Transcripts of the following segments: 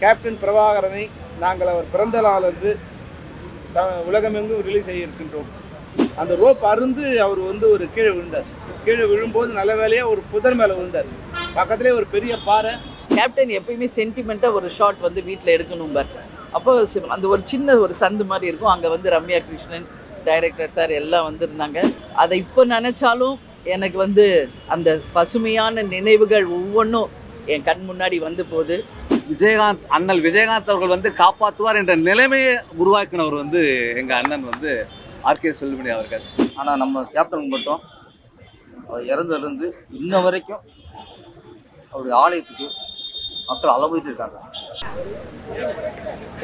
Captain பிரபாகரனை நாங்கள் அவர் பிறந்த நாளன்று உலகமெங்கும் ரிலீஸ் செய்யிருக்கின்றோம். அந்த ரோப் அருந்து அவர் வந்து ஒரு கீழே விழுந்தார். கீழே விழும்போது நல்ல வேலையாக ஒரு புதர் மேலே விழுந்தார். பக்கத்துலேயே ஒரு பெரிய பாறை. கேப்டன் எப்பயுமே சென்டிமெண்ட்டாக ஒரு ஷாட் வந்து வீட்டில் எடுக்கணும் பார். அப்போ அந்த ஒரு சின்ன ஒரு சந்து மாதிரி இருக்கும். அங்கே வந்து ரம்யா கிருஷ்ணன் டைரக்டர் சார் எல்லாம் வந்திருந்தாங்க. அதை இப்போ நினச்சாலும் எனக்கு வந்து அந்த பசுமையான நினைவுகள் ஒவ்வொன்றும் என் கண் முன்னாடி வந்து போகுது. விஜயகாந்த் அண்ணல் விஜயகாந்த் அவர்கள் வந்து காப்பாற்றுவார் என்ற நிலைமையை உருவாக்கினவர் வந்து எங்கள் அண்ணன் வந்து ஆர்கே செல்வமணி அவர்கள். ஆனால் நம்ம கேப்டன் மட்டும் அவர் இறந்ததுலேருந்து இன்ன வரைக்கும் அவருடைய ஆலயத்துக்கு மக்கள் அளவழிச்சிருக்காங்க.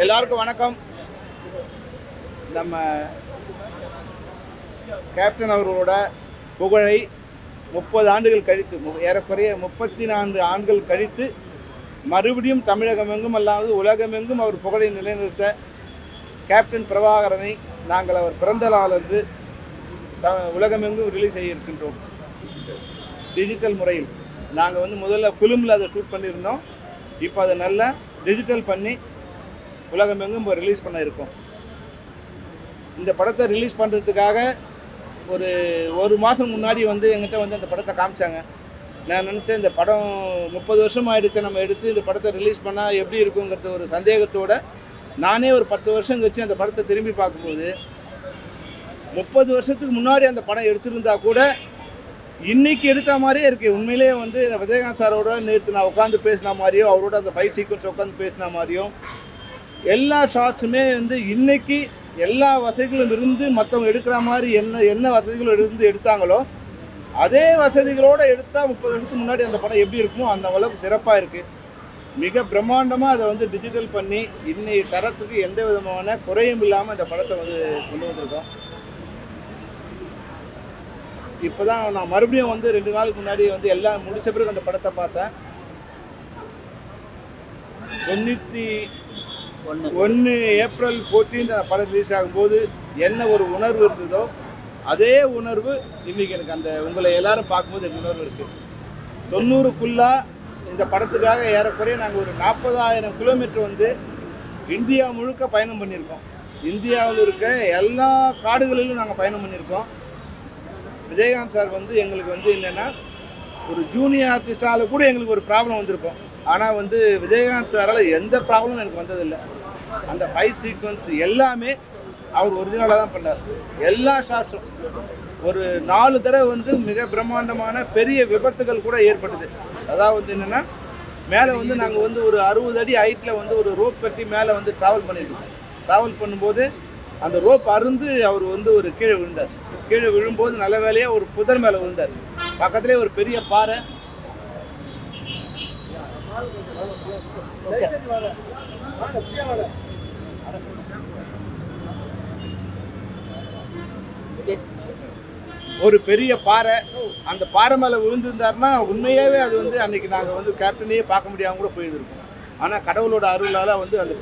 எல்லாருக்கும் வணக்கம். நம்ம கேப்டன் அவர்களோட புகழை 30 ஆண்டுகள் கழித்து, ஏறக்குறைய 34 ஆண்டுகள் கழித்து மறுபடியும் தமிழகமெங்கும் அல்லாது உலகமெங்கும் அவர் புகழை நிலைநிறுத்த கேப்டன் பிரபாகரனை நாங்கள் அவர் பிறந்த நாளன்று உலகமெங்கும் ரிலீஸ் செய்யிருக்கின்றோம். டிஜிட்டல் முறையில் நாங்கள் வந்து முதல்ல ஃபிலிமில் அதை ஷூட் பண்ணியிருந்தோம். இப்போ அதை நல்லா டிஜிட்டல் பண்ணி உலகமெங்கும் இப்போ ரிலீஸ் பண்ண இருக்கோம். இந்த படத்தை ரிலீஸ் பண்ணுறதுக்காக ஒரு மாதம் முன்னாடி வந்து எங்கிட்ட வந்து அந்த படத்தை காமிச்சாங்க. நான் நினச்சேன் இந்த படம் 30 வருஷம் ஆகிடுச்சு நம்ம எடுத்து இந்த படத்தை ரிலீஸ் பண்ணால் எப்படி இருக்குங்கிறது ஒரு சந்தேகத்தோடு நானே ஒரு 10 வருஷம் கழிச்சு அந்த படத்தை திரும்பி பார்க்கும்போது 30 வருஷத்துக்கு முன்னாடி அந்த படம் எடுத்திருந்தா கூட இன்றைக்கி எடுத்த மாதிரியே இருக்குது. உண்மையிலே வந்து விஜயகாந்த் சாரோட நேற்று நான் உட்காந்து பேசின மாதிரியோ அவரோட அந்த ஃபைட் சீக்வன்ஸ் உட்காந்து பேசின மாதிரியும் எல்லா ஷாட்ஸுமே வந்து இன்றைக்கி எல்லா வசதிகளும் இருந்து மற்றவங்க எடுக்கிற மாதிரி என்ன வசதிகளும் இருந்து எடுத்தாங்களோ அதே வசதிகளோடு எடுத்தால் 30 வருஷத்துக்கு முன்னாடி அந்த படம் எப்படி இருக்குமோ அந்த அளவுக்கு சிறப்பாக இருக்குது. மிக பிரம்மாண்டமாக அதை வந்து டிஜிட்டல் பண்ணி இன்னைய தரத்துக்கு எந்த விதமான குறையும் இல்லாமல் இந்த படத்தை வந்து கொண்டு வந்திருக்கோம். இப்போ தான் நான் மறுபடியும் வந்து 2 நாளுக்கு முன்னாடி வந்து எல்லாம் முடித்த பிறகு அந்த படத்தை பார்த்தேன். 91 ஏப்ரல் 14 அந்த படம் ரிலீஸ் ஆகும்போது என்ன ஒரு உணர்வு இருந்ததோ அதே உணர்வு இன்றைக்கி எனக்கு அந்த உங்களை எல்லாரும் பார்க்கும்போது எனக்கு உணர்வு இருக்குது. 90 ஃபுல்லாக இந்த படத்துக்காக ஏறக்குறைய நாங்கள் ஒரு 40,000 கிலோமீட்டர் வந்து இந்தியா முழுக்க பயணம் பண்ணியிருக்கோம். இந்தியாவில் இருக்க எல்லா காடுகளிலும் நாங்கள் பயணம் பண்ணியிருக்கோம். விஜயகாந்த் சார் வந்து எங்களுக்கு வந்து என்னென்னா ஒரு ஜூனியர் ஆர்டிஸ்டால் கூட எங்களுக்கு ஒரு ப்ராப்ளம் வந்திருக்கும். ஆனால் வந்து விஜயகாந்த் சாரால் எந்த ப்ராப்ளமும் எனக்கு வந்ததில்லை. அந்த ஃபைட் சீக்வன்ஸ் எல்லாமே அவர் ஒரிஜினலாக தான் பண்ணார். எல்லா ஷாட்ஸும் ஒரு 4 தடவை வந்து மிக பிரம்மாண்டமான பெரிய விபத்துகள் கூட ஏற்பட்டது. அதாவது என்னென்னா மேலே வந்து நாங்கள் வந்து ஒரு 60 அடி ஹைட்டில் வந்து ஒரு ரோப் கட்டி மேலே வந்து ட்ராவல் பண்ணியிருக்கோம். ட்ராவல் பண்ணும்போது அந்த ரோப் அருந்து அவர் வந்து ஒரு கீழே விழுந்தார். கீழே விழும்போது நல்ல வேலையாக ஒரு புதர் மேலே விழுந்தார். பக்கத்துலேயே ஒரு பெரிய பாறை. ஒரு பெரிய பாறை, அந்த பாறை மேலே விழுந்திருந்தாருன்னா உண்மையாகவே அது வந்து அன்றைக்கி நாங்கள் வந்து கேப்டனையே பார்க்க முடியாமல் கூட போயிருக்கோம். ஆனால் கடவுளோட அருளால் வந்து அந்த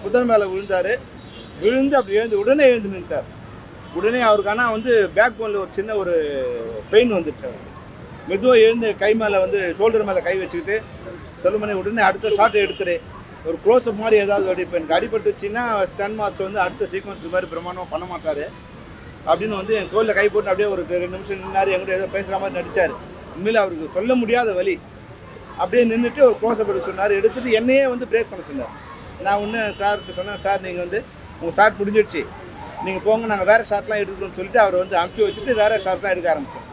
புதர் மேலே விழுந்தார். விழுந்து அப்படி உடனே எழுந்து நின்றார். உடனே அவருக்கு ஆனால் வந்து பேக் போனில் ஒரு சின்ன ஒரு பெயின் வந்துடுச்சு. மெதுவாக எழுந்து கை மேலே வந்து ஷோல்டர் மேலே கை வச்சுக்கிட்டு செல்வமணி உடனே அடுத்த ஷாட் எடுத்துரு, ஒரு க்ளோஸ்அப் மாதிரி ஏதாவது இப்போ எனக்கு அடிபட்டுச்சுன்னா ஸ்டன் மாஸ்டர் வந்து அடுத்த சீக்வன்ஸ் இது மாதிரி பிரமாணமாக பண்ண மாட்டார் அப்படின்னு வந்து என் தோளில் கை போட்டு அப்படியே ஒரு 2 நிமிஷம் நின்னார். என்கிட்ட ஏதோ பேசுகிற மாதிரி நடித்தார். உண்மையில் அவருக்கு சொல்ல முடியாத வலி. அப்படியே நின்றுட்டு ஒரு க்ளோஸ்அப் எடுக்க சொன்னார். எடுத்துகிட்டு என்னையே வந்து பிரேக் பண்ண சொன்னார். நான் ஒன்று சார்கிட்ட சொன்னேன், சார் நீங்கள் வந்து உங்கள் ஷாட் முடிஞ்சிடுச்சு, நீங்கள் போங்க, நாங்கள் வேறு ஷாட்லாம் எடுக்கணும்னு சொல்லிட்டு அவர் வந்து அனுப்பிச்சி வச்சுட்டு வேறு ஷாட்லாம் எடுக்க ஆரம்பித்தோம்.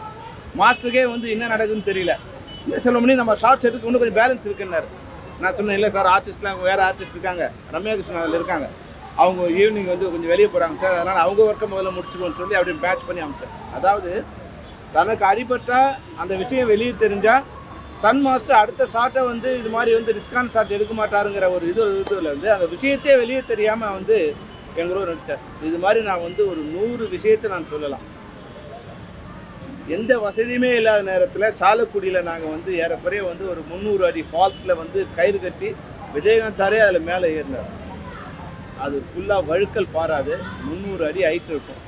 மாஸ்டருக்கே வந்து என்ன நடக்குதுன்னு தெரியல. என்ன செல்வமணி நம்ம ஷார்ட்ஸ் எடுக்க இன்னும் கொஞ்சம் பேலன்ஸ் இருக்குன்னாரு. நான் சொன்னேன், இல்லை சார் ஆர்டிஸ்ட்லாம் வேறு ஆர்டிஸ்ட் இருக்காங்க, ரம்யா கிருஷ்ணன் அதில் இருக்காங்க, அவங்க ஈவினிங் வந்து கொஞ்சம் வெளியே போகிறாங்க சார், அதனால் அவங்க ஒர்க்கை முதல்ல முடிச்சுக்கணும்னு சொல்லி அப்படியே பேட்ச் பண்ணி அமைச்சேன். அதாவது தனக்கு அடிபட்டால் அந்த விஷயம் வெளியே தெரிஞ்சால் ஸ்டன் மாஸ்டர் அடுத்த ஷாட்டை வந்து இது மாதிரி வந்து ரிஸ்கான் ஷாட் எடுக்க மாட்டாருங்கிற ஒரு இதில் வந்து அந்த விஷயத்தையே வெளியே தெரியாமல் வந்து எங்களோட நடித்தார். இது மாதிரி நான் வந்து ஒரு 100 விஷயத்தை நான் சொல்லலாம். எந்த வசதியுமே இல்லாத நேரத்தில் சாலக்குடியில் நாங்கள் வந்து ஏறக்குறைய வந்து ஒரு 300 அடி ஃபால்ஸில் வந்து கயிறு கட்டி விஜயகாந்த் சாரே அதில் மேலே ஏறினார். அது ஃபுல்லாக வழுக்கல் பாராது, 300 அடி ஹைட் இருக்கும்.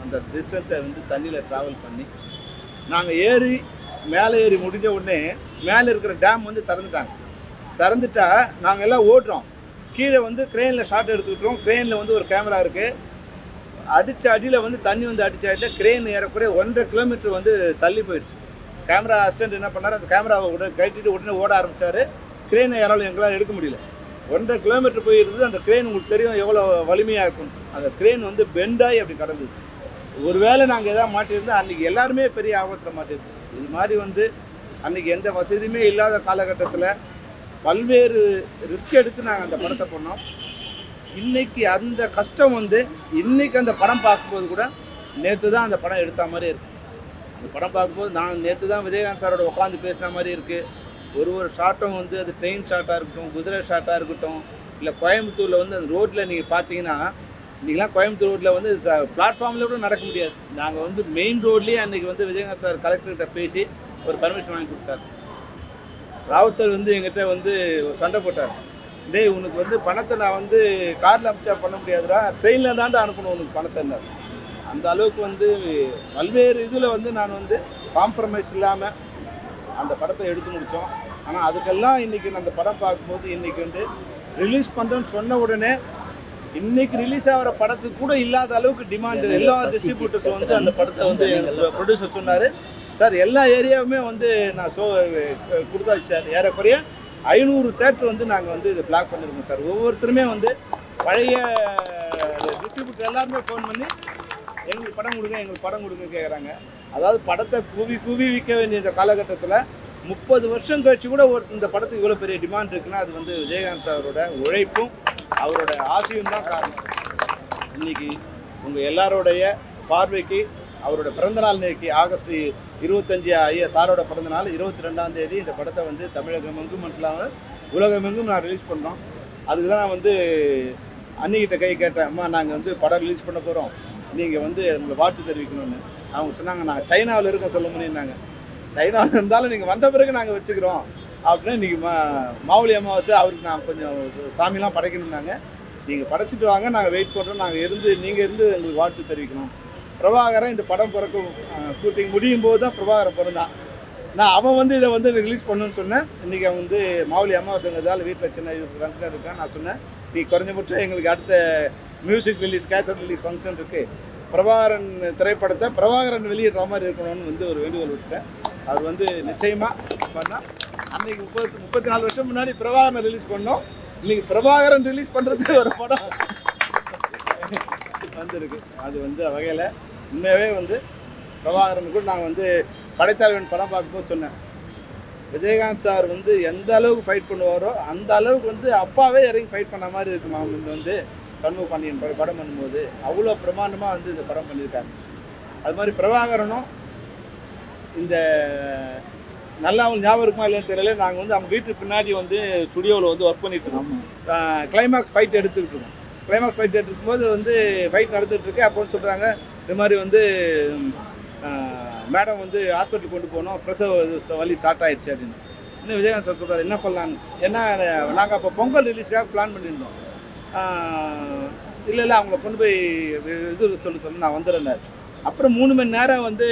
அந்த டிஸ்டன்ஸை வந்து தண்ணியில் ட்ராவல் பண்ணி நாங்கள் மேலே ஏறி முடிஞ்ச உடனே மேலே இருக்கிற டேம் வந்து திறந்துட்டாங்க. திறந்துட்டா நாங்கள் எல்லாம் ஓடுறோம். கீழே வந்து க்ரெயினில் ஷாட் எடுத்துக்கிட்டோம். க்ரெயினில் வந்து ஒரு கேமரா இருக்குது. அடித்த அடியில் வந்து தண்ணி வந்து அடித்த அடியில் க்ரெயின் ஏறக்குறைய 1.5 கிலோமீட்டர் வந்து தள்ளி போயிடுச்சு. கேமரா அசிஸ்டன்ட் என்ன பண்ணார், அந்த கேமராவை கட்டிட்டு உடனே ஓட ஆரம்பித்தார். க்ரெயினை யாராலும் எங்களால் எடுக்க முடியல. 1.5 கிலோமீட்டர் போயிருந்தது. அந்த க்ரெயின் உங்களுக்கு தெரியும் எவ்வளோ வலிமையாக இருக்கும். அந்த க்ரெயின் வந்து பெண்டாகி அப்படி கடந்தது. ஒருவேளை நாங்கள் எதாவது மாட்டியிருந்தால் அன்றைக்கி எல்லாருமே பெரிய ஆபத்தில் மாட்டியிருந்தோம். இது மாதிரி வந்து அன்றைக்கி எந்த வசதியுமே இல்லாத காலகட்டத்தில் பல்வேறு ரிஸ்க் எடுத்து நாங்கள் அந்த படத்தை பண்ணோம். இன்றைக்கி அந்த கஷ்டம் வந்து இன்றைக்கி அந்த படம் பார்க்கும்போது கூட நேற்று தான் அந்த படம் எடுத்த மாதிரி இருக்குது. அந்த படம் பார்க்கும்போது நான் நேற்று தான் விஜயகாந்த் சாரோட உட்காந்து பேசுகிற மாதிரி இருக்குது. ஒரு ஷாட்டும் வந்து அது ட்ரெயின் ஷாட்டாக இருக்கட்டும், குதிரை ஷாட்டாக இருக்கட்டும், இல்லை கோயம்புத்தூரில் வந்து அந்த ரோட்டில் நீங்கள் பார்த்தீங்கன்னா இன்றைக்கெலாம் கோயம்புத்தூர் ரோட்டில் வந்து பிளாட்ஃபார்மில் கூட நடக்க முடியாது. நாங்கள் வந்து மெயின் ரோட்லேயே அன்றைக்கி வந்து விஜயகாந்த் சார் கலெக்டர்கிட்ட பேசி ஒரு பர்மிஷன் வாங்கி கொடுத்தாரு. ராவுத்தர் வந்து எங்கிட்ட வந்து சண்டை போட்டார். டேய் உனக்கு வந்து பணத்தை நான் வந்து காரில் அனுப்பிச்சா பண்ண முடியாதுடா, ட்ரெயினில் தாண்டா அனுப்பணும் உனக்கு பணத்தை. அந்த அளவுக்கு வந்து பல்வேறு இதில் வந்து நான் வந்து காம்ப்ரமைஸ் இல்லாமல் அந்த படத்தை எடுத்து முடித்தோம். ஆனால் அதுக்கெல்லாம் இன்றைக்கி அந்த படம் பார்க்கும்போது இன்றைக்கி வந்து ரிலீஸ் பண்ணுறோன்னு சொன்ன உடனே இன்றைக்கி ரிலீஸ் ஆகிற படத்துக்கு கூட இல்லாத அளவுக்கு டிமாண்டு. எல்லா டிஸ்ட்ரிபியூட்டர்ஸும் வந்து அந்த படத்தை வந்து ப்ரொடியூசர் சொன்னார், சார் எல்லா ஏரியாவுமே வந்து நான் கொடுத்தாச்சு சார். ஏறக்குறைய 500 தேட்டர் வந்து நாங்கள் வந்து இதை பிளாக் பண்ணியிருக்கோம் சார். ஒவ்வொருத்தருமே வந்து பழைய டிஸ்ட்ரிபியூட்டர் எல்லாருமே ஃபோன் பண்ணி எங்களுக்கு படம் கொடுங்க, எங்களுக்கு படம் கொடுங்க கேட்குறாங்க. அதாவது படத்தை கூவி விற்க வேண்டிய இந்த காலகட்டத்தில் 30 வருஷம் கழிச்சு கூட இந்த படத்துக்கு இவ்வளோ பெரிய டிமாண்ட் இருக்குன்னா அது வந்து விஜயகாந்த் அவரோட உழைப்பும் அவரோட ஆசையும் தான் காரணம். இன்றைக்கி உங்கள் எல்லாரோடைய பார்வைக்கு அவரோட பிறந்தநாள் இன்னைக்கு ஆகஸ்ட் 25 ஐயா சாரோட பிறந்தநாள் 22ஆம் தேதி இந்த படத்தை வந்து தமிழகம் எங்கும் மட்டும் இல்லாமல் உலகமெங்கும் நான் ரிலீஸ் பண்ணோம். அதுக்கு தான் நான் வந்து அன்னிக்கிட்ட கை கேட்டேன், அம்மா நாங்கள் வந்து படம் ரிலீஸ் பண்ண போகிறோம், நீங்கள் வந்து உங்களை வாழ்த்து தெரிவிக்கணும்னு. அவங்க சொன்னாங்க நாங்கள் சைனாவில் இருக்க சொல்ல முடியும்னாங்க. சைனாவில் இருந்தாலும் நீங்கள் வந்த பிறகு நாங்கள் வச்சுக்கிறோம் அப்படின்னு. இன்றைக்கி மாவுளி அம்மா வச்சு அவருக்கு நான் கொஞ்சம் சாமிலாம் படைக்கணும்னாங்க. நீங்கள் படைச்சிட்டு வாங்க, நாங்கள் வெயிட் பண்ணுறோம், நீங்கள் இருந்து எங்களுக்கு வாழ்த்து தெரிவிக்கணும். பிரபாகரன் இந்த படம் பிறக்கும் ஷூட்டிங் முடியும் போது தான் பிரபாகரன் பிறந்தான். நான் அவன் வந்து இதை வந்து ரிலீஸ் பண்ணுன்னு சொன்னேன். இன்றைக்கி அவன் வந்து மாவுளி அம்மாவாசைங்கிறதால வீட்டில் சின்ன இது ஃபங்க்ஷன் இருக்கான். நான் சொன்னேன், நீ குறைஞ்சபட்சம் எங்களுக்கு அடுத்த music release cassette release function இருக்குது, பிரபாகரன் திரைப்படத்தை பிரபாகரன் வெளியிடுற மாதிரி இருக்கணும்னு வந்து ஒரு வேண்டுகோள் விட்டேன். அவர் வந்து நிச்சயமாக பண்ணால் அன்றைக்கி 34 வருஷம் முன்னாடி பிரபாகரனை ரிலீஸ் பண்ணோம். இன்றைக்கி பிரபாகரன் ரிலீஸ் பண்ணுறதுக்கு ஒரு படம் வந்துருக்கு. அது வந்து வகையில் உண்மையாகவே வந்து பிரபாகரன் கூட நாங்கள் வந்து படைத்தாழ்வன் படம் பார்க்கும்போது சொன்னேன், விஜயகாந்த் சார் வந்து எந்த அளவுக்கு ஃபைட் பண்ணுவாரோ அந்த அளவுக்கு வந்து அப்பாவே இறங்கி ஃபைட் பண்ண மாதிரி இருக்குமா இந்த வந்து சண்முக பாண்டியன் படம் பண்ணும்போது அவ்வளோ பிரமாண்டமாக வந்து இந்த படம் பண்ணியிருக்காங்க. அது மாதிரி பிரபாகரனும் இந்த நல்லா அவங்களுக்கு ஞாபகம் இருக்குமா இல்லைன்னு தெரியல, நாங்கள் வந்து அவங்க வீட்டுக்கு பின்னாடி வந்து ஸ்டுடியோவில் வந்து ஒர்க் பண்ணிட்டு இருக்கோம். கிளைமாக்ஸ் ஃபைட் எடுத்துக்கிட்டு இருக்கோம். கிளைமாக்ஸ் ஃபைட் எடுத்துக்கும்போது வந்து ஃபைட் நடந்துகிட்டு இருக்கு. அப்போ வந்து சொல்கிறாங்க, இது மாதிரி வந்து மேடம் வந்து ஹாஸ்பிட்டலுக்கு கொண்டு போனோம், பிரசவ வலி ஸ்டார்ட் ஆகிடுச்சு அப்படின்னு. இன்னும் விஜயகாந்த் சார் சொல்கிறார் என்ன பண்ணலான்னு. ஏன்னா நாங்கள் அப்போ பொங்கல் ரிலீஸ்க்காக பிளான் பண்ணியிருந்தோம். இல்லை அவங்கள கொண்டு போய் இது சொல்லி நான் வந்துடுறேன். அப்புறம் 3 மணி நேரம் வந்து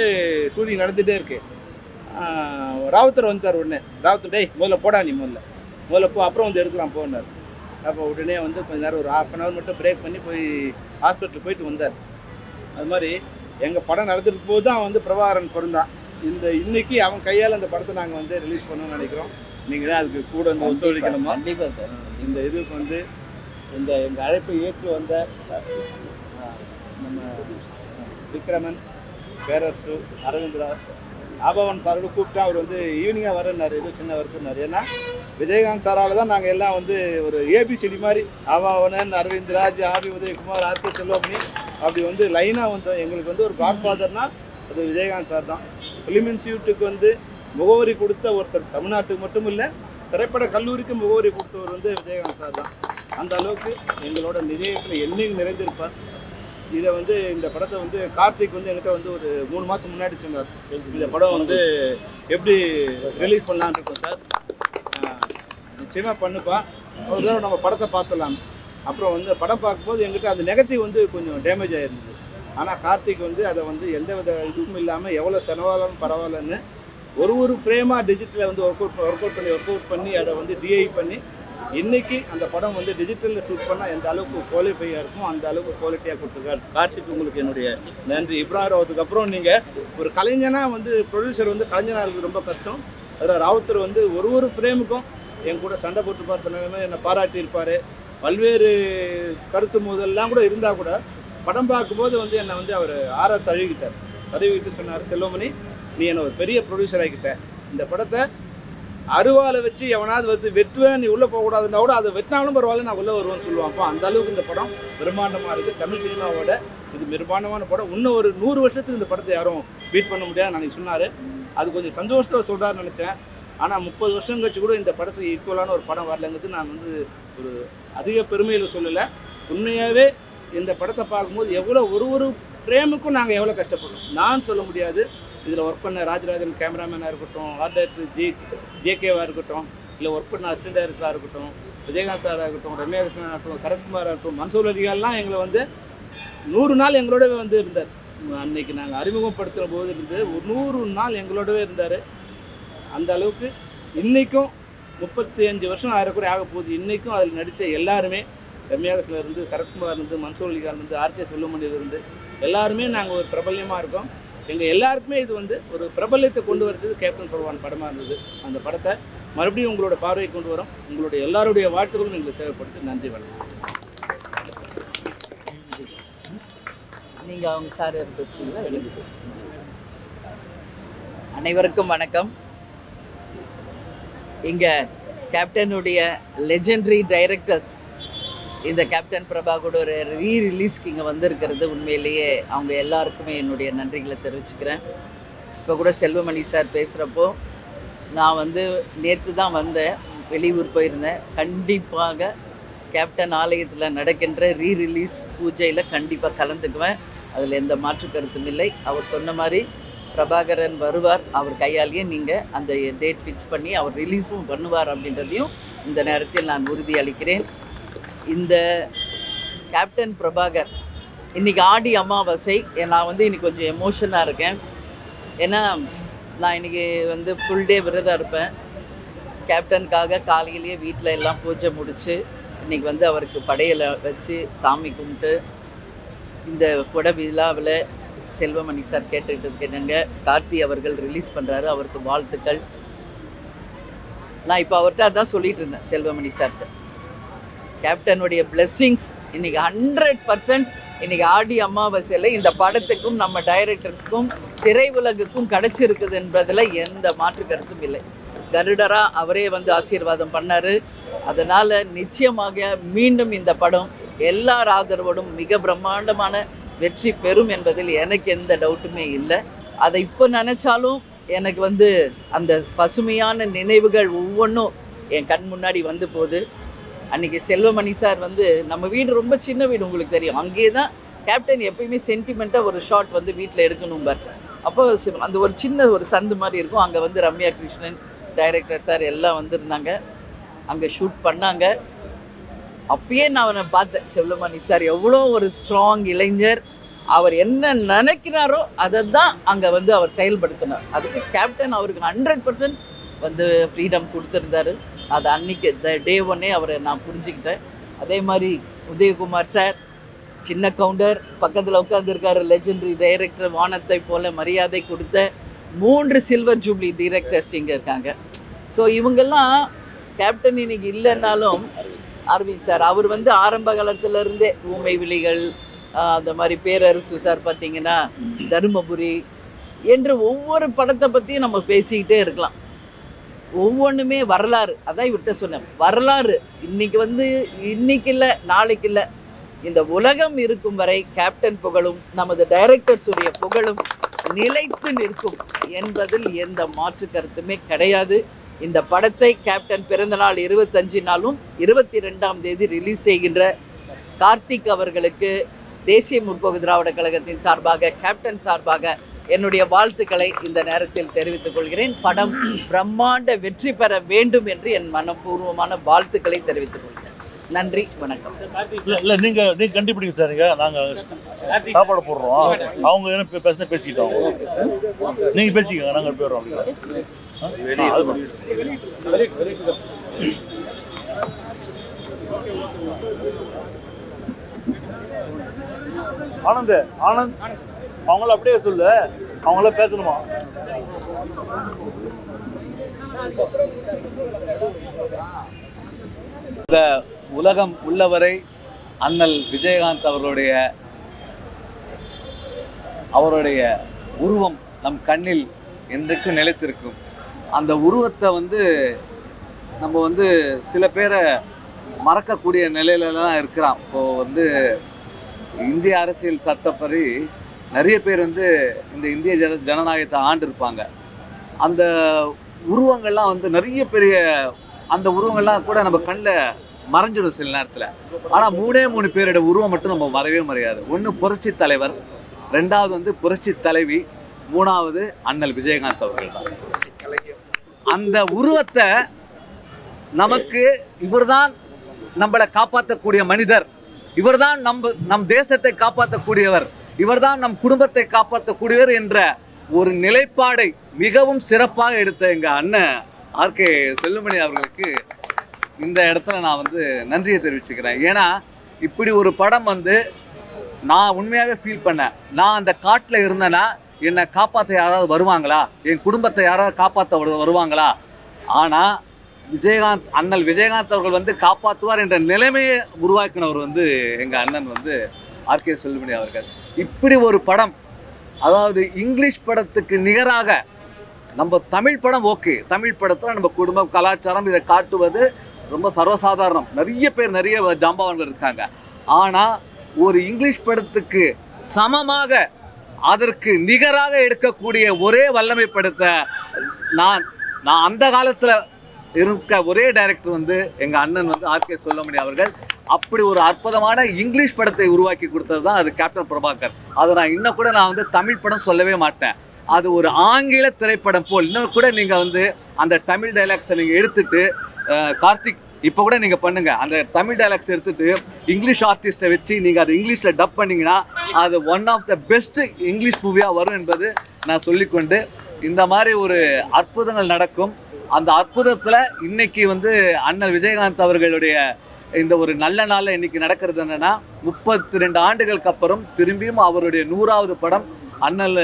ஷூட்டிங் நடந்துகிட்டே இருக்கு. ராவுத்தர் வந்துட்டார். உடனே ராவுத்தர், டேய் முதல்ல போடா, நீ முதல்ல போ, அப்புறம் வந்து எடுக்கலாம் போனார். அப்போ உடனே வந்து கொஞ்சம் நேரம் ஒரு 1/2 அன் ஹவர் மட்டும் பிரேக் பண்ணி போய் ஹாஸ்பிட்டலுக்கு போயிட்டு வந்தார். அது மாதிரி எங்கள் படம் நடந்துட்டு போது தான் வந்து பிரபாகரன் பிறந்தான். இன்னைக்கு அவன் கையால் அந்த படத்தை நாங்கள் வந்து ரிலீஸ் பண்ணணும்னு நினைக்கிறோம். நீங்கள் தான் அதுக்கு கூட வந்து ஒத்துழைக்கணுமா. கண்டிப்பாக சார். இந்த இதுக்கு வந்து எங்கள் அழைப்பை ஏற்று வந்த நம்ம விக்ரமன், பேரரசு, அரவிந்த்ரா, ஆபவன் சாரோட கூப்பிட்டா அவர் வந்து ஈவினிங்காக வரேன்னாரு. ஏதோ சின்ன ஒர்க்குன்னாரு. ஏன்னா விஜயகாந்த் சாரால் தான் நாங்கள் எல்லாம் வந்து ஒரு ஏபிசிடி மாதிரி ஆபாவனன், அரவிந்த்ராஜ், ஆபி உதயகுமார், ஆர்கே செல்வமணி அப்படி வந்து லைனாக வந்தோம். எங்களுக்கு வந்து ஒரு காட்ஃபாதர்னால் அது விஜயகாந்த் சார் தான். ஃபிலிம் இன்ஸ்டியூட்டுக்கு வந்து முகவரி கொடுத்த ஒருத்தர், தமிழ்நாட்டுக்கு மட்டும் இல்லை திரைப்பட கல்லூரிக்கு முகவரி கொடுத்தவர் வந்து விஜயகாந்த் சார் தான். அந்த அளவுக்கு எங்களோட நிலையத்தில் என்னையும் நிறைந்திருப்பார். இதை வந்து இந்த படத்தை வந்து கார்த்திக் வந்து என்கிட்ட வந்து ஒரு 3 மாதம் முன்னாடி சொன்னார், இந்த படம் வந்து எப்படி ரிலீஸ் பண்ணலான்னு இருக்கோம் சார், நிச்சயமாக பண்ணுப்பா, ஒரு தடவை நம்ம படத்தை பார்த்துடலாம். அப்புறம் வந்து படம் பார்க்கும்போது எங்கிட்ட அந்த நெகட்டிவ் வந்து கொஞ்சம் டேமேஜ் ஆகிருந்தது. ஆனால் கார்த்திக் வந்து அதை வந்து எந்த வித இதுவும் இல்லாமல் எவ்வளோ செலவாலும் பரவாயில்லன்னு ஒரு ஃப்ரேமாக டிஜிட்டலில் வந்து ஒர்க் அவுட் பண்ணி அதை வந்து டிஐ பண்ணி இன்றைக்கி அந்த படம் வந்து டிஜிட்டலில் ஷூட் பண்ணால் எந்த அளவுக்கு குவாலிஃபையாக இருக்கும் அந்த அளவுக்கு குவாலிட்டியாக கொடுத்துருக்காரு. கார்த்திக் உங்களுக்கு என்னுடைய நன்றி. இப்ராஹிம் ராவத்துக்கு அப்புறம் நீங்கள் ஒரு கலைஞனாக வந்து ப்ரொடியூசர் வந்து கலைஞனாக இருக்குது ரொம்ப கஷ்டம். அதில் ராவத்தர் வந்து ஒரு ஃப்ரேமுக்கும் என் கூட சண்டை போட்டுப்பார், சொன்ன என்னை பாராட்டியிருப்பார். பல்வேறு கருத்து மோதல்லாம் கூட இருந்தால் கூட படம் பார்க்கும்போது வந்து என்னை வந்து அவர் தழுவிக்கிட்டார். தழுவிக்கிட்டு சொன்னார், செல்வமணி நீ என்னை ஒரு பெரிய ப்ரொடியூசர் ஆகிக்கிட்ட, இந்த படத்தை அருவாலை வச்சு எவனாவது வந்து வெட்டுவேன், நீ உள்ளே போகக்கூடாதுன்னா கூட அதை வெட்டினாலும் பரவாயில்ல நான் உள்ளே வருவேன்னு சொல்லுவான்ப்பா. அந்த அளவுக்கு இந்த படம் பிரம்மாண்டமாக இருக்குது. தமிழ் சினிமாவோட இது பிரம்மாண்டமான படம். இன்னும் ஒரு 100 வருஷத்துக்கு இந்த படத்தை யாரும் பீட் பண்ண முடியாது நான் சொன்னார். அது கொஞ்சம் சந்தோஷத்தில் சொல்கிறாருன்னு நினச்சேன். ஆனால் 30 வருஷம் கழிச்சு கூட இந்த படத்துக்கு ஈக்குவலான ஒரு படம் வரலங்கிறது நான் வந்து ஒரு அதிக பெருமையில் சொல்லலை. உண்மையாகவே இந்த படத்தை பார்க்கும்போது எவ்வளோ ஒரு ஃப்ரேமுக்கும் நாங்கள் எவ்வளோ கஷ்டப்படுறோம் நான் சொல்ல முடியாது. இதில் ஒர்க் பண்ண ராஜராஜன் கேமராமேனாக இருக்கட்டும், ஆர்ட் டைரக்டர் ஜேகேவாக இருக்கட்டும், இல்லை ஒர்க் பண்ண அசிஸ்டன்ட் டைரக்டராக இருக்கட்டும், விஜயகாந்த் சாராக இருக்கட்டும், ரம்யா கிருஷ்ணனாக இருக்கட்டும், சரத்குமாராக இருக்கட்டும், மன்சூர் அலிகால்லாம் எங்களை வந்து 100 நாள் எங்களோடவே வந்து இருந்தார். அன்றைக்கி நாங்கள் அறிமுகப்படுத்துகிற போது இருந்து ஒரு 100 நாள் எங்களோடவே இருந்தார். அந்த அளவுக்கு இன்றைக்கும் 35 வருஷம் ஆயிரக்குறை ஆக போகுது. இன்றைக்கும் அதில் நடித்த எல்லாருமே ரம்யா கிருஷ்ணன்லேருந்து, சரத்குமார்லேருந்து, மன்சூர் அலிகான்லேருந்து, ஆர்கே செல்வமணியிலேருந்து எல்லாருமே நாங்கள் ஒரு பிரபல்யமாக இருக்கோம். எங்கள் எல்லாருக்குமே இது வந்து ஒரு பிரபல்யத்தை கொண்டு வரது கேப்டன் பகவான் படமாக இருந்தது. அந்த படத்தை மறுபடியும் உங்களோட பார்வையை கொண்டு வரோம். உங்களுடைய எல்லாருடைய வாழ்த்துக்களும் எங்களுக்கு தேவைப்படுது. நன்றி, வணக்கம். நீங்கள் அவங்க சார் எடுத்துக்கிட்டீங்களா? அனைவருக்கும் வணக்கம். இங்கே கேப்டனுடைய லெஜெண்டரி டைரக்டர்ஸ் இந்த கேப்டன் பிரபாகரோட ஒரு ரீரிலீஸ்க்கு இங்கே வந்திருக்கிறது உண்மையிலேயே அவங்க எல்லாருக்குமே என்னுடைய நன்றிகளை தெரிவிச்சுக்கிறேன். இப்போ கூட செல்வமணி சார் பேசுகிறப்போ நான் வந்து நேற்று தான் வந்தேன், வெளியூர் போயிருந்தேன். கண்டிப்பாக கேப்டன் ஆலயத்தில் நடக்கின்ற ரீரிலீஸ் பூஜையில் கண்டிப்பாக கலந்துக்குவேன். அதில் எந்த மாற்று கருத்தும் இல்லை. அவர் சொன்ன மாதிரி பிரபாகரன் வருவார், அவர் கையாலேயே நீங்கள் அந்த டேட் ஃபிக்ஸ் பண்ணி அவர் ரிலீஸும் பண்ணுவார் அப்படின்றதையும் இந்த நேரத்தில் நான் உறுதி அளிக்கிறேன். இந்த கேப்டன் பிரபாகர் இன்றைக்கி ஆடி அமாவாசை. நான் வந்து இன்றைக்கி கொஞ்சம் எமோஷனாக இருக்கேன். ஏன்னா நான் இன்றைக்கி வந்து ஃபுல் டே விரதம் இருப்பேன். கேப்டனுக்காக காலையிலேயே வீட்டில் எல்லாம் பூஜை முடித்து இன்றைக்கி வந்து அவருக்கு படையலை வச்சு சாமி கும்பிட்டு இந்த கொடை விழாவில் செல்வமணி சார் கேட்டுக்கிட்டு என்னங்க கார்த்தி அவர்கள் ரிலீஸ் பண்ணுறாரு, அவருக்கு வாழ்த்துக்கள். நான் இப்போ அவர்கிட்ட அதான் சொல்லிகிட்டு இருந்தேன் செல்வமணி சார்கிட்ட. கேப்டனுடைய பிளெஸ்ஸிங்ஸ் இன்றைக்கி 100% இன்றைக்கி ஆடி அமாவாசையில் இந்த படத்துக்கும் நம்ம டைரக்டர்ஸ்க்கும் திரையுலகுக்கும் கிடச்சிருக்குது என்பதில் எந்த மாற்று கருத்தும் இல்லை. கருடராக அவரே வந்து ஆசீர்வாதம் பண்ணார். அதனால் நிச்சயமாக மீண்டும் இந்த படம் எல்லார் ஆதரவோடும் மிக பிரம்மாண்டமான வெற்றி பெறும் என்பதில் எனக்கு எந்த டவுட்டுமே இல்லை. அதை இப்போ நினச்சாலும் எனக்கு வந்து அந்த பசுமையான நினைவுகள் ஒவ்வொன்றும் என் கண் முன்னாடி வந்து போகுது. அன்றைக்கி செல்வமணி சார் வந்து நம்ம வீடு ரொம்ப சின்ன வீடு உங்களுக்கு தெரியும், அங்கே தான் கேப்டன் எப்பயுமே சென்டிமெண்ட்டாக ஒரு ஷாட் வந்து வீட்டில் எடுக்கணும்பார். அப்போ அந்த ஒரு சின்ன ஒரு சந்து மாதிரி இருக்கும். அங்கே வந்து ரம்யா கிருஷ்ணன் டைரக்டர் சார் எல்லாம் வந்திருந்தாங்க, அங்கே ஷூட் பண்ணாங்க. அப்பயே நான் அவனை பார்த்தேன், செல்வமணி சார் எவ்வளோ ஒரு ஸ்ட்ராங் இளைஞர், அவர் என்ன நினைக்கிறாரோ அதை தான் அங்கே வந்து அவர் செயல்படுத்தினார். அதுக்கு கேப்டன் அவருக்கு 100% வந்து ஃப்ரீடம் கொடுத்துருந்தாரு. அது அன்றைக்கி டே ஒன்னே அவரை நான் புரிஞ்சுக்கிட்டேன். அதே மாதிரி உதயகுமார் சார் சின்ன கவுண்டர் பக்கத்தில் உட்காந்துருக்காரு, லெஜெண்டரி டைரக்டர், வானத்தை போல மரியாதை கொடுத்த 3 சில்வர் ஜூப்ளி டைரக்டர்ஸ் இங்கே இருக்காங்க. ஸோ இவங்கெல்லாம் கேப்டன் இன்னைக்கு இல்லைன்னாலும் அரவிந்த் சார் அவர் வந்து ஆரம்ப காலத்திலேருந்தே ஊமை விழிகள், அந்த மாதிரி பேரரசு சார் பார்த்திங்கன்னா தருமபுரி என்று ஒவ்வொரு படத்தை பற்றியும் நம்ம பேசிக்கிட்டே இருக்கலாம். ஒவ்வொன்றுமே வரலாறு. அதான் இவர்கிட்ட சொன்னேன், வரலாறு இன்னைக்கு வந்து இன்னைக்கு இல்லை நாளைக்கு இல்லை, இந்த உலகம் இருக்கும் வரை கேப்டன் புகழும் நமது டைரக்டர்ஸுடைய புகழும் நிலைத்து நிற்கும் என்பதில் எந்த மாற்று கருத்துமே கிடையாது. இந்த படத்தை கேப்டன் பிறந்தநாள் 25 நாளும் 22ஆம் தேதி ரிலீஸ் செய்கின்ற கார்த்திக் அவர்களுக்கு தேசிய முற்போக்கு திராவிட கழகத்தின் சார்பாக, கேப்டன் சார்பாக என்னுடைய வாழ்த்துக்களை இந்த நேரத்தில் தெரிவித்துக் கொள்கிறேன். படம் பிரம்மாண்ட வெற்றி பெற வேண்டும் என்று என் மனப்பூர்வமான வாழ்த்துக்களை தெரிவித்துக் கொள்கிறேன். நன்றி, வணக்கம். இல்லை நீங்கள் கண்டுபிடிங்க சார். நாங்கள் சாப்பாடு போடுறோம். அவங்க என்ன பேசினா பேசிக்கிட்டோம். நீங்கள் பேசிக்கோங்க, நாங்கள் போயிடுறோம். ஆனந்த் அவங்கள அப்படியே சொல்லு, அவங்கள பேசணுமா? இந்த உலகம் உள்ளவரை அண்ணல் விஜயகாந்த் அவருடைய உருவம் நம் கண்ணில் என்றைக்கும் நிலைத்திருக்கும். அந்த உருவத்தை நம்ம சில பேரை மறக்கக்கூடிய நிலையிலலாம் இருக்கிறான். இப்போது இந்திய அரசியல் சட்டப்படி நிறைய பேர் இந்த இந்திய ஜனநாயகத்தை ஆண்டிருப்பாங்க. அந்த உருவங்கள்லாம் நிறைய பெரிய அந்த உருவங்கள்லாம் கூட நம்ம கண்ணில் மறைஞ்சிடும் சில நேரத்தில். ஆனால் 3 பேரோட உருவம் மட்டும் நம்ம மறையாது. ஒன்று புரட்சி தலைவர், 2வது புரட்சி தலைவி, 3வது அண்ணல் விஜயகாந்த் அவர்கள் தான். அந்த உருவத்தை நமக்கு இவர்தான் நம்மளை காப்பாற்றக்கூடிய மனிதர், இவர்தான் நம் தேசத்தை காப்பாற்றக்கூடியவர், இவர்தான் நம் குடும்பத்தை காப்பாற்றக்கூடியவர் என்ற ஒரு நிலைப்பாடை மிகவும் சிறப்பாக எடுத்த எங்கள் அண்ணன் ஆர்கே செல்லுமணி அவர்களுக்கு இந்த இடத்துல நான் நன்றியை தெரிவிச்சுக்கிறேன். ஏன்னா இப்படி ஒரு படம் நான் உண்மையாகவே ஃபீல் பண்ணேன். நான் அந்த காட்டில் இருந்தேன்னா என்னை காப்பாற்ற யாராவது வருவாங்களா, என் குடும்பத்தை யாராவது காப்பாற்ற வருவாங்களா? ஆனால் அண்ணல் விஜயகாந்த் அவர்கள் காப்பாற்றுவார் என்ற நிலைமையை உருவாக்கினவர் எங்கள் அண்ணன் ஆர்கே செல்லுமணி அவர்கள். இப்படி ஒரு படம், அதாவது இங்கிலீஷ் படத்துக்கு நிகராக நம்ம தமிழ் படம் ஓகே, தமிழ் படத்தில் நம்ம குடும்பம் கலாச்சாரம் இதை காட்டுவது ரொம்ப சர்வசாதாரணம். நிறைய பேர் நிறைய ஜாம்பவான்கள் இருக்காங்க. ஆனால் ஒரு இங்கிலீஷ் படத்துக்கு சமமாக அதற்கு நிகராக எடுக்கக்கூடிய ஒரே வல்லமை படத்தை நான் அந்த காலத்தில் இருக்க ஒரே டைரக்டர் எங்கள் அண்ணன் ஆர்கே செல்லுமணி அவர்கள். அப்படி ஒரு அற்புதமான இங்கிலீஷ் படத்தை உருவாக்கி கொடுத்தது தான் அது கேப்டன் பிரபாகர். அதை நான் இன்னும் கூட தமிழ் படம் சொல்லவே மாட்டேன். அது ஒரு ஆங்கில திரைப்படம் போல். இன்னும் கூட நீங்கள் அந்த தமிழ் டைலாக்ஸை நீங்கள் எடுத்துட்டு கார்த்திக் இப்போ கூட நீங்கள் பண்ணுங்கள், அந்த தமிழ் டைலாக்ஸ் எடுத்துட்டு இங்கிலீஷ் ஆர்டிஸ்ட்டை வச்சு நீங்கள் அதை இங்கிலீஷில் டப் பண்ணிங்கன்னா அது one of the best English மூவியாக வரும் என்பது நான் சொல்லிக்கொண்டு, இந்த மாதிரி ஒரு அற்புதங்கள் நடக்கும். அந்த அற்புதத்தில் இன்னைக்கு அண்ணல் விஜயகாந்த் அவர்களுடைய இந்த ஒரு நல்ல நாளில் இன்னைக்கு நடக்கிறது என்னன்னா, 32 ஆண்டுகளுக்கு அப்புறம் திரும்பியும் அவருடைய 100வது படம் அண்ணல்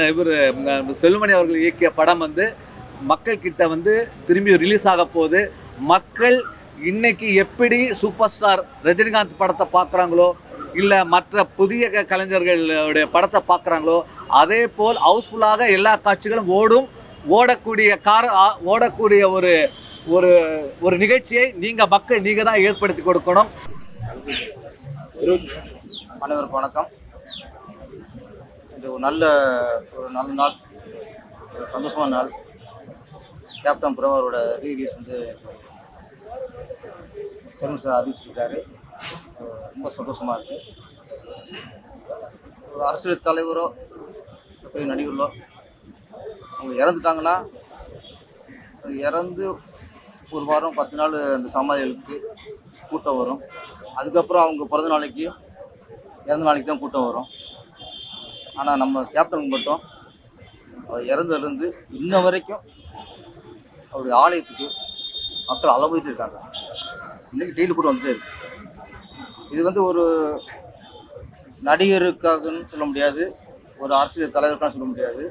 செல்லுமணி அவர்கள் இயக்கிய படம் மக்கள் கிட்ட திரும்பி ரிலீஸ் ஆக போகுது. மக்கள் இன்னைக்கு எப்படி சூப்பர் ஸ்டார் ரஜினிகாந்த் படத்தை பார்க்குறாங்களோ, இல்லை மற்ற புதிய கலைஞர்களுடைய படத்தை பார்க்குறாங்களோ, அதே போல் ஹவுஸ்ஃபுல்லாக எல்லா காட்சிகளும் ஓடக்கூடிய ஒரு நிகழ்ச்சியை மக்கள் தான் ஏற்படுத்தி கொடுக்கணும். அனைவருக்கும் வணக்கம். இது ஒரு நல்ல நாள், ஒரு சந்தோஷமான நாள். கேப்டன் பிரபாகரோட ரீலீஸ் செல்வன் சார் அறிவிச்சிருக்காரு. ரொம்ப சந்தோஷமாக இருக்குது. ஒரு அரசியல் தலைவரோ பெரிய நடிகர்களோ அவங்க இறந்துட்டாங்கன்னா, அது இறந்து ஒரு வாரம் 10 நாள் அந்த சமாதிகளுக்கு கூட்டம் வரும். அதுக்கப்புறம் அவங்க பிறந்த நாளைக்கு இறந்த நாளைக்கு தான் கூட்டம் வரும். ஆனால் நம்ம கேப்டனுக்கு மட்டும் அவர் இறந்ததுலேருந்து இன்ன வரைக்கும் அவருடைய ஆலயத்துக்கு மக்கள் அலபோயிட்டு இருக்காங்க. இன்றைக்கி டெய்லி கூட வந்துட்டே இருக்கு. இது ஒரு நடிகருக்காகன்னு சொல்ல முடியாது, ஒரு அரசியல் தலைவருக்கான்னு சொல்ல முடியாது.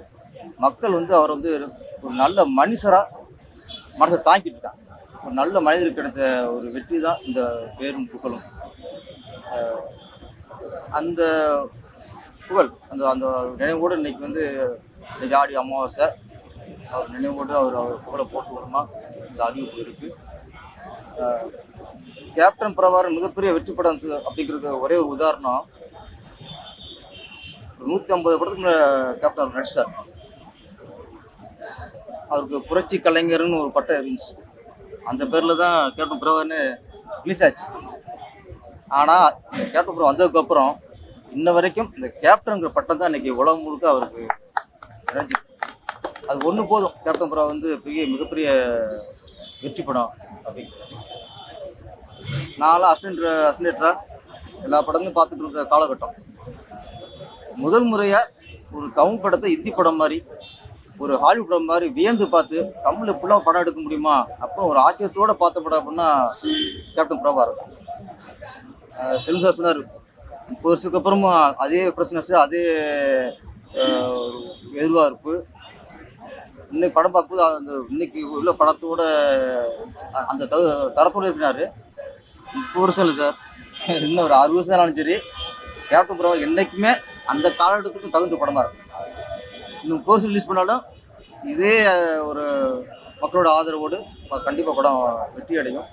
மக்கள் அவர் ஒரு நல்ல மனுஷராக மனசை தாங்கிட்டு இருக்காங்க. ஒரு நல்ல மனிதருக்கு கிடைத்த ஒரு வெற்றி தான் இந்த பேரும் புகழும். அந்த புகழ் அந்த நினைவோடு இன்னைக்கு இன்னைக்கு ஆடி அமாவாசை, அவர் நினைவோடு அவர் புகழை போட்டு வருமா இந்த அறிவிப்பு இருக்குது. கேப்டன் பிரபாகர் மிகப்பெரிய வெற்றி படம் அப்படிங்கிறது ஒரே ஒரு உதாரணம். 150 படத்துக்கு கேப்டன் நடிச்சார். அவருக்கு புரட்சி கலைஞர்னு ஒரு பட்டம் இருந்துச்சு. அந்த பேரில் தான் கேப்டன் பிரபாகர்னு ரிலீஸ் ஆச்சு. ஆனால் இந்த கேப்டன் பிரபாகர் வந்ததுக்கப்புறம் இன்ன வரைக்கும் இந்த கேப்டனுங்கிற பட்டம் தான் இன்னைக்கு உலகம் முழுக்க அவருக்கு கிடைச்சி. அது ஒன்று போதும். கேப்டன் பிரபாகர் மிகப்பெரிய வெற்றி படம் அப்படிங்கிறது. நான்லாம் அசிஸ்டன்டராக எல்லா படங்களும் பார்த்துட்டு இருந்த காலகட்டம். முதல் முறையாக ஒரு தமிழ் படத்தை இந்தி படம் மாதிரி ஒரு ஹாலிவுட் படம் மாதிரி வியந்து பார்த்து தமிழில் ஃபுல்லாக படம் எடுக்க முடியுமா அப்புறம் ஒரு ஆச்சரியத்தோடு பார்த்த படம் அப்படின்னா கேப்டன் பிரபாகரன். செல்வம் சார் சொன்னார் 30 வருஷத்துக்கு அப்புறமா அதே ஃப்ரெஷ்னஸ், அதே எதிர்பார்ப்பு. இன்னைக்கு படம் பார்க்கும்போது அந்த இன்னைக்கு உள்ள படத்தோட அந்த தரத்தோடு இருக்கிறாரு. 30 வருஷம் இல்லை சார், இன்னும் ஒரு 60 வருஷம் ஆனாலும் சரி கேப்டன் பிரபாகரன் என்றைக்குமே அந்த காலகட்டத்துக்கு தகுந்த படமாக இருக்கும். இன்னும் கோர்ஸ் ரிலீஸ் பண்ணாலும் இதே ஒரு மக்களோட ஆதரவோடு கண்டிப்பாக படம் வெற்றி அடையும்.